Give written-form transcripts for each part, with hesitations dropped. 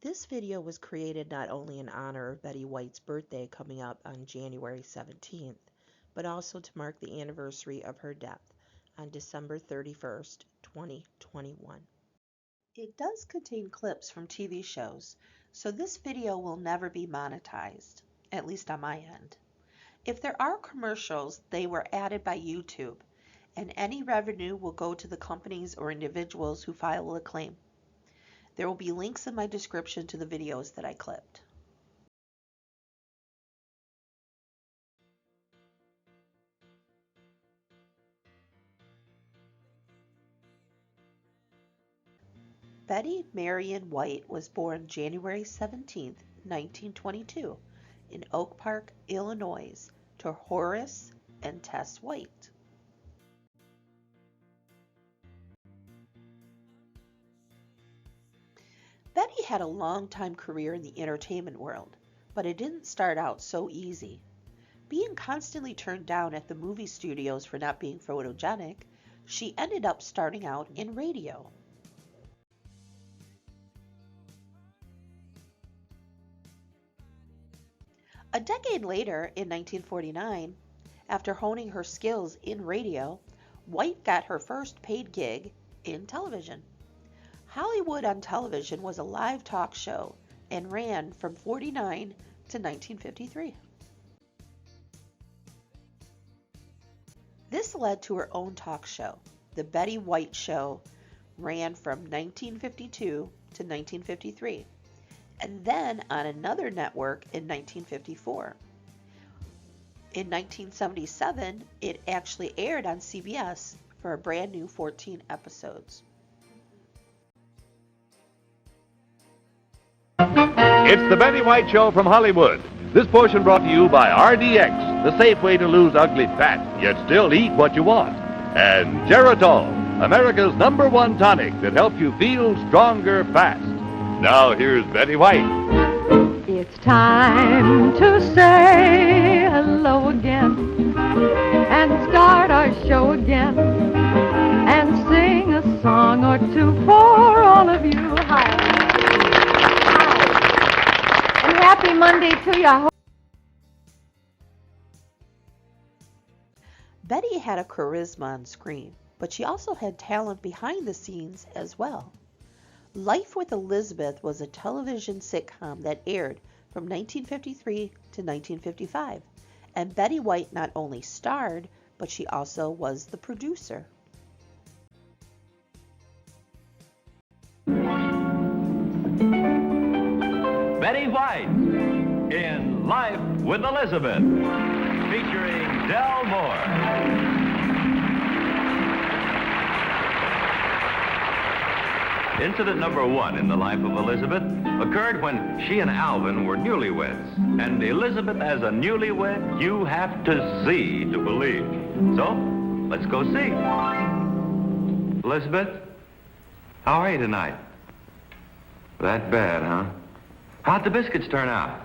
This video was created not only in honor of Betty White's birthday coming up on January 17th, but also to mark the anniversary of her death on December 31st, 2021. It does contain clips from TV shows, so this video will never be monetized, at least on my end. If there are commercials, they were added by YouTube, and any revenue will go to the companies or individuals who file a claim. There will be links in my description to the videos that I clipped. Betty Marion White was born January 17, 1922, in Oak Park, Illinois, to Horace and Tess White. Betty had a long-time career in the entertainment world, but it didn't start out so easy. Being constantly turned down at the movie studios for not being photogenic, she ended up starting out in radio. A decade later, in 1949, after honing her skills in radio, White got her first paid gig in television. Hollywood on Television was a live talk show and ran from 1949 to 1953. This led to her own talk show. The Betty White Show ran from 1952 to 1953, and then on another network in 1954. In 1977, it actually aired on CBS for a brand new 14 episodes. It's the Betty White Show from Hollywood. This portion brought to you by RDX, the safe way to lose ugly fat, yet still eat what you want. And Geritol, America's #1 tonic that helps you feel stronger fast. Now here's Betty White. It's time to say hello again and start our show again and sing a song or two for all of you. Hi. And happy Monday to you. Betty had a charisma on screen, but she also had talent behind the scenes as well. Life with Elizabeth was a television sitcom that aired from 1953 to 1955, and Betty White not only starred, but she also was the producer. Betty White in Life with Elizabeth, featuring Del Moore. Incident number 1 in the life of Elizabeth occurred when she and Alvin were newlyweds. And Elizabeth as a newlywed, you have to see to believe. So, let's go see. Elizabeth, how are you tonight? That bad, huh? How'd the biscuits turn out?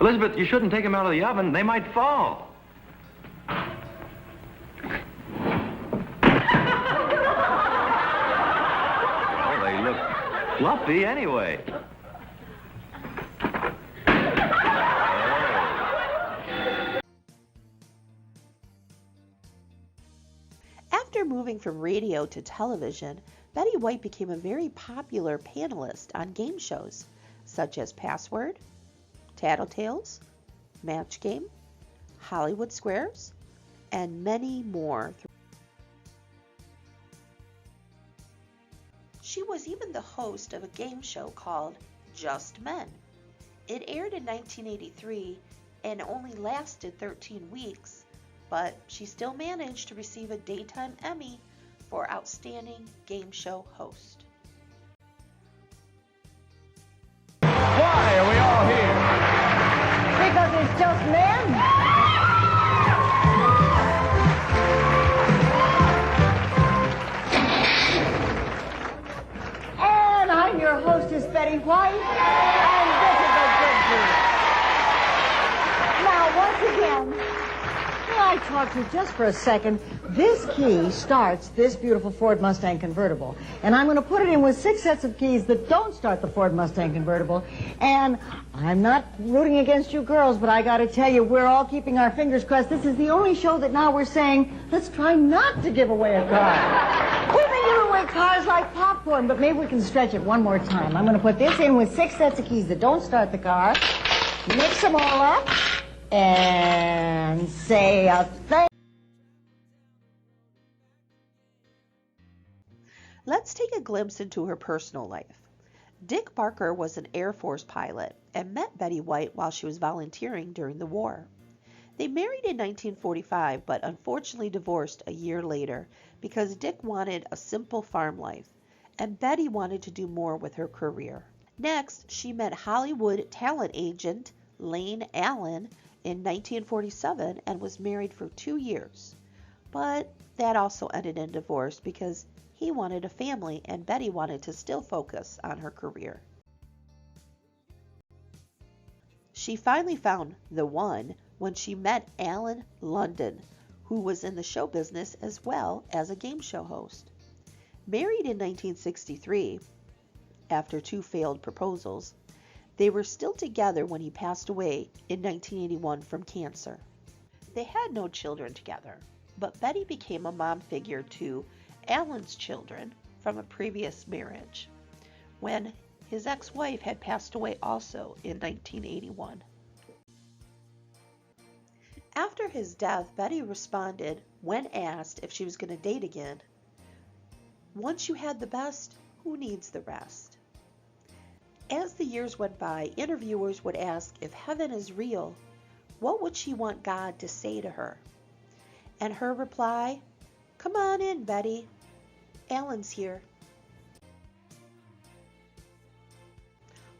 Elizabeth, you shouldn't take them out of the oven. They might fall. Fluffy anyway. After moving from radio to television, Betty White became a very popular panelist on game shows such as Password, Tattletales, Match Game, Hollywood Squares, and many more. She was even the host of a game show called Just Men. It aired in 1983 and only lasted 13 weeks, but she still managed to receive a Daytime Emmy for Outstanding Game Show Host. Why are we all here? Because it's just men. I'm your hostess, Betty White, and this is a good deal. Now, once again, I talk to you just for a second. This key starts this beautiful Ford Mustang convertible. And I'm going to put it in with 6 sets of keys that don't start the Ford Mustang convertible. And I'm not rooting against you girls, but I got to tell you, we're all keeping our fingers crossed. This is the only show that now we're saying, let's try not to give away a car. We've been giving away cars like popcorn, but maybe we can stretch it one more time. I'm going to put this in with 6 sets of keys that don't start the car, mix them all up, and say a thank. Let's take a glimpse into her personal life. Dick Barker was an Air Force pilot and met Betty White while she was volunteering during the war. They married in 1945, but unfortunately divorced a year later because Dick wanted a simple farm life and Betty wanted to do more with her career. Next, she met Hollywood talent agent Lane Allen in 1947 and was married for 2 years. But that also ended in divorce because he wanted a family and Betty wanted to still focus on her career. She finally found the one when she met Alan London, who was in the show business as well as a game show host. Married in 1963, after 2 failed proposals, they were still together when he passed away in 1981 from cancer. They had no children together, but Betty became a mom figure to Alan's children from a previous marriage, when his ex-wife had passed away also in 1981. After his death, Betty responded, when asked if she was going to date again, "Once you had the best, who needs the rest?" As the years went by, interviewers would ask if heaven is real, what would she want God to say to her? And her reply, "Come on in, Betty. Alan's here."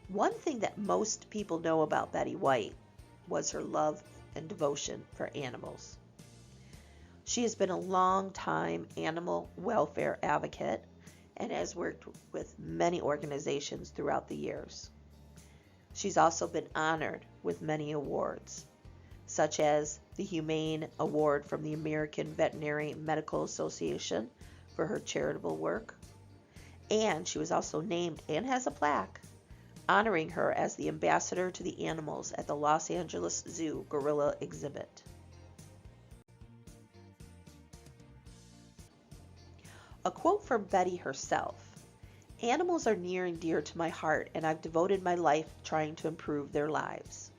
One thing that most people know about Betty White was her love and devotion for animals. She has been a long-time animal welfare advocate and has worked with many organizations throughout the years. She's also been honored with many awards, such as the Humane Award from the American Veterinary Medical Association for her charitable work, and she was also named and has a plaque honoring her as the ambassador to the animals at the Los Angeles Zoo Gorilla exhibit. A quote from Betty herself: "Animals are near and dear to my heart, and I've devoted my life trying to improve their lives.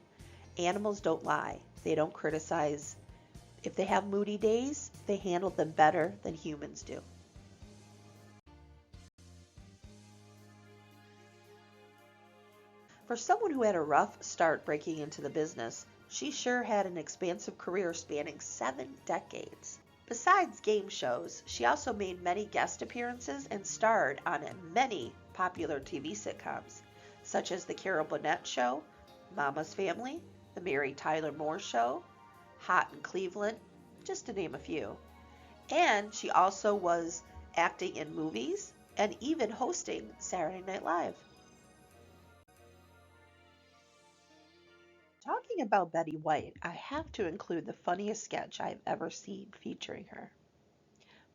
Animals don't lie. They don't criticize. If they have moody days, they handle them better than humans do." For someone who had a rough start breaking into the business, she sure had an expansive career spanning 7 decades. Besides game shows, she also made many guest appearances and starred on many popular TV sitcoms, such as The Carol Burnett Show, Mama's Family, The Mary Tyler Moore Show, Hot in Cleveland, just to name a few. And she also was acting in movies and even hosting Saturday Night Live. Talking about Betty White, I have to include the funniest sketch I've ever seen featuring her.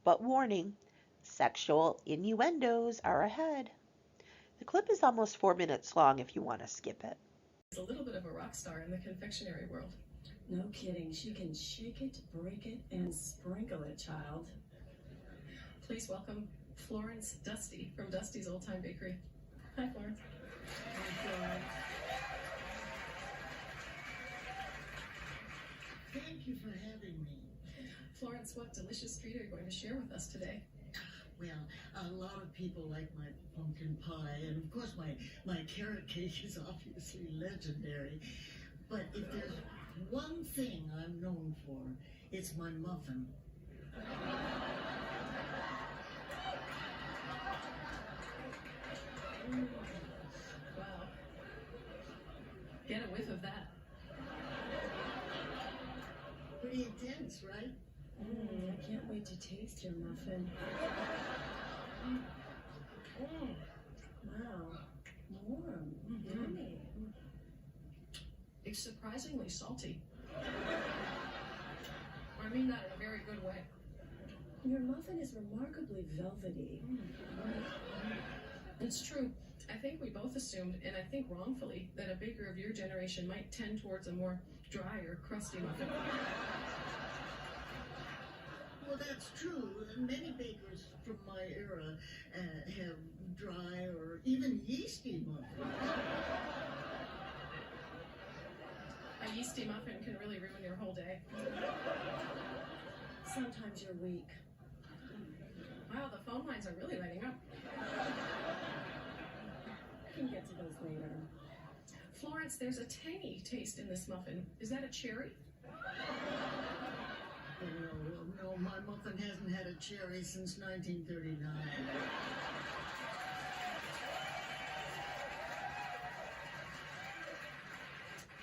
But warning, sexual innuendos are ahead. The clip is almost 4 minutes long if you want to skip it. A little bit of a rock star in the confectionery world. No kidding. She can shake it, break it, and sprinkle it, child. Please welcome Florence Dusty from Dusty's Old Time Bakery. Hi, Florence. Hi, Florence. Thank you for having me. Florence, what delicious treat are you going to share with us today? Well, a lot of people like my pumpkin pie, and of course my carrot cake is obviously legendary. But if there's one thing I'm known for, it's my muffin. Wow. Get a whiff of that. Pretty intense, right? I can't wait to taste your muffin. Wow. Warm. Yummy. It's surprisingly salty. Or I mean that in a very good way. Your muffin is remarkably velvety. It's true. I think we both assumed, and I think wrongfully, that a baker of your generation might tend towards a more dry or crusty muffin. Well, that's true. Many bakers from my era have dry or even yeasty muffins. A yeasty muffin can really ruin your whole day. Sometimes you're weak. Wow, the phone lines are really lighting up. We can get to those later. Florence, there's a tangy taste in this muffin. Is that a cherry? No, my muffin hasn't had a cherry since 1939.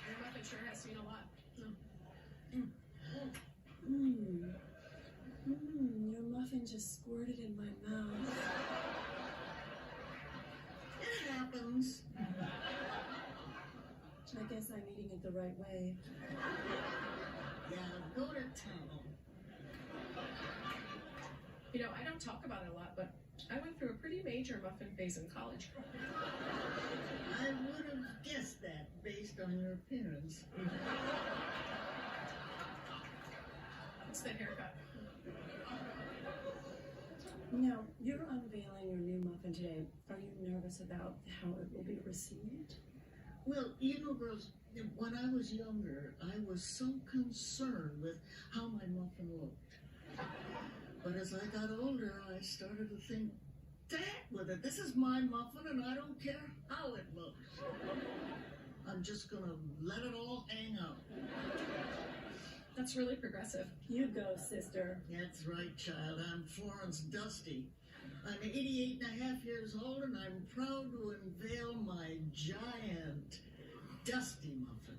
Your muffin sure has seen a lot. Your muffin just squirted in my mouth. It happens. I guess I'm eating it the right way. Yeah, go to town. You know, I don't talk about it a lot, but I went through a pretty major muffin phase in college. I would have guessed that based on your appearance. It's the haircut. Now, you're unveiling your new muffin today. Are you nervous about how it will be received? Well, you know, girls, when I was younger, I was so concerned with how my muffin looked. But as I got older, I started to think, dang with it, this is my muffin and I don't care how it looks. I'm just gonna let it all hang out. That's really progressive. You go, sister. That's right, child. I'm Florence Dusty. I'm 88 and a half years old, and I'm proud to unveil my giant Dusty muffin.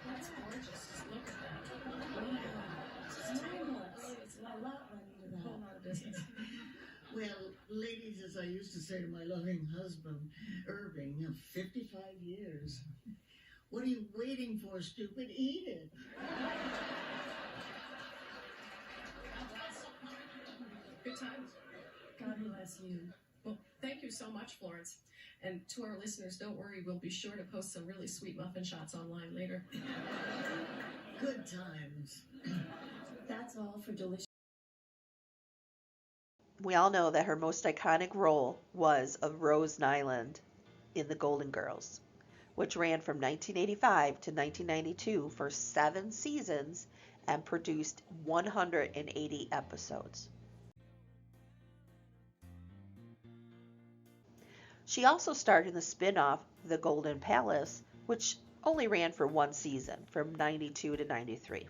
That's gorgeous. Look at that. It's a lot running to that. A whole lot of business. Well, ladies, as I used to say to my loving husband, Irving, of 55 years, what are you waiting for, stupid? Eat it. Good times. God bless you. Well, thank you so much, Florence. And to our listeners, don't worry, we'll be sure to post some really sweet muffin shots online later. Good times. That's all for delicious. We all know that her most iconic role was of Rose Nyland in The Golden Girls, which ran from 1985 to 1992 for 7 seasons and produced 180 episodes. She also starred in the spin-off The Golden Palace, which only ran for 1 season, from 92 to 93.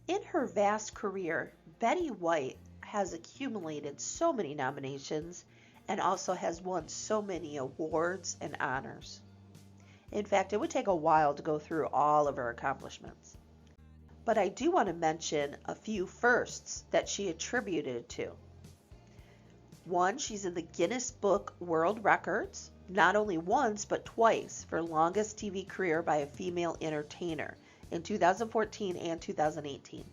In her vast career, Betty White has accumulated so many nominations and also has won so many awards and honors. In fact, it would take a while to go through all of her accomplishments. But I do want to mention a few firsts that she attributed to. One, she's in the Guinness Book World Records, not only once but twice, for longest TV career by a female entertainer in 2014 and 2018.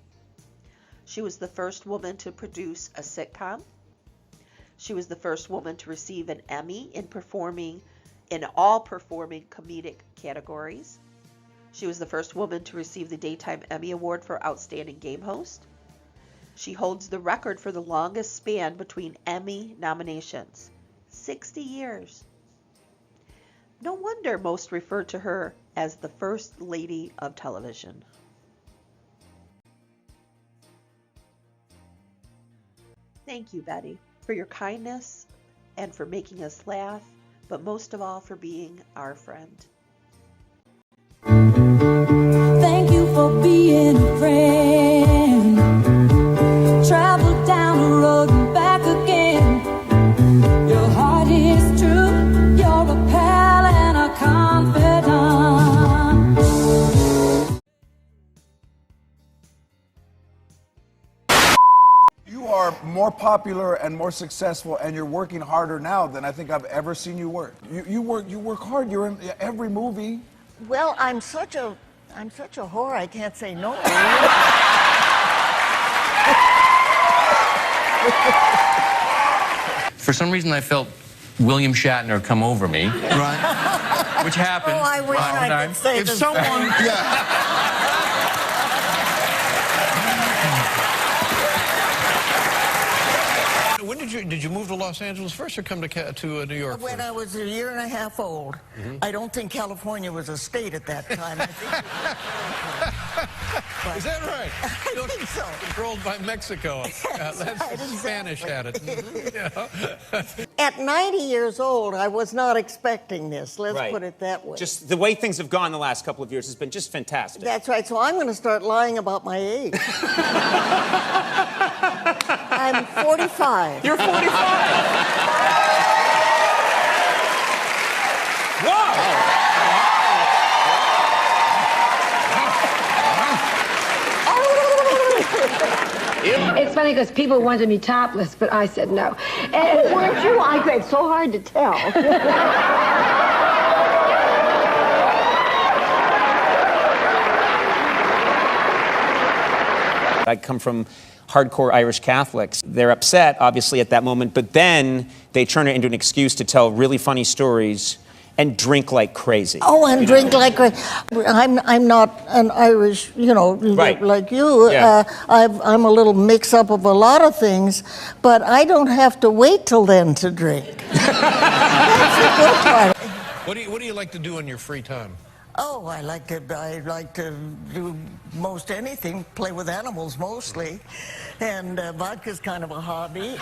She was the first woman to produce a sitcom. She was the first woman to receive an Emmy in all performing comedic categories. She was the first woman to receive the Daytime Emmy Award for Outstanding Game Host. She holds the record for the longest span between Emmy nominations, 60 years. No wonder most refer to her as the First Lady of Television. Thank you, Betty, for your kindness and for making us laugh, but most of all for being our friend. Thank you for being a friend. Travel down the road and back again. Your heart is true. You're a pal and a confidant. You are are more popular and more successful, and you're working harder now than I think I've ever seen you work. You work hard. You're in every movie. Well, I'm such a whore, I can't say no. For some reason, I felt William Shatner come over me. Right. Which happens. Oh, I wish I could say If the someone, same. yeah. When did you move to Los Angeles first, or come to New York? When first? I was a year and a half old. I don't think California was a state at that time. I think Is that right? I think so. Controlled by Mexico. That's right, the Spanish had it. Yeah. At 90 years old, I was not expecting this. Let's Right. put it that way. Just the way things have gone the last couple of years has been just fantastic. That's right. So I'm going to start lying about my age. I'm 45. You're 45. Whoa! It's funny because people wanted me topless, but I said no. And Weren't you? It's so hard to tell. I come from hardcore Irish Catholics. They're upset, obviously, at that moment, but then they turn it into an excuse to tell really funny stories and drink like crazy. Oh, and drink like crazy. I'm not an Irish, Right. like you. Yeah. I'm a little mix-up of a lot of things, but I don't have to wait till then to drink. That's the good part. What do you like to do in your free time? Oh, I like to do most anything, play with animals mostly, and vodka's kind of a hobby.